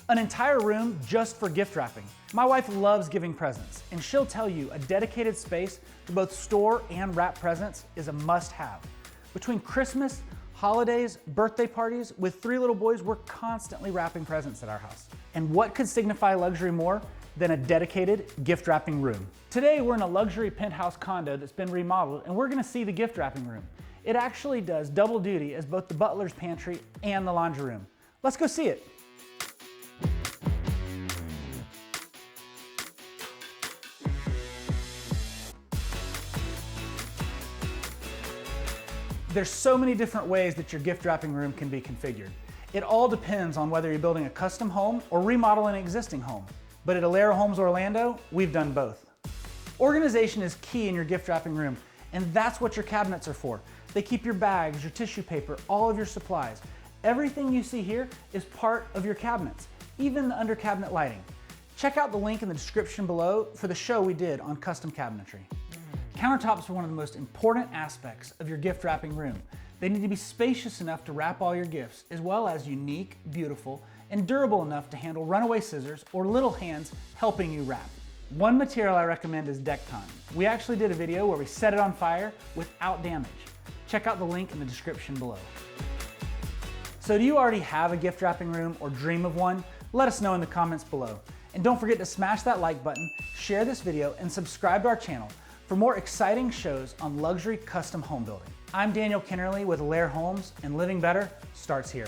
An entire room just for gift wrapping. My wife loves giving presents, and she'll tell you a dedicated space to both store and wrap presents is a must-have. Between Christmas, holidays, birthday parties, with 3 little boys, we're constantly wrapping presents at our house. And what could signify luxury more than a dedicated gift wrapping room? Today, we're in a luxury penthouse condo that's been remodeled, and we're gonna see the gift wrapping room. It actually does double duty as both the butler's pantry and the laundry room. Let's go see it. There's so many different ways that your gift wrapping room can be configured. It all depends on whether you're building a custom home or remodeling an existing home. But at Alera Homes Orlando, we've done both. Organization is key in your gift wrapping room, and that's what your cabinets are for. They keep your bags, your tissue paper, all of your supplies. Everything you see here is part of your cabinets, even the under cabinet lighting. Check out the link in the description below for the show we did on custom cabinetry. Countertops are one of the most important aspects of your gift wrapping room. They need to be spacious enough to wrap all your gifts, as well as unique, beautiful, and durable enough to handle runaway scissors or little hands helping you wrap. One material I recommend is Decton. We actually did a video where we set it on fire without damage. Check out the link in the description below. So do you already have a gift wrapping room or dream of one? Let us know in the comments below. And don't forget to smash that like button, share this video, and subscribe to our channel for more exciting shows on luxury custom home building. I'm Daniel Kennerly with Alera Homes, and living better starts here.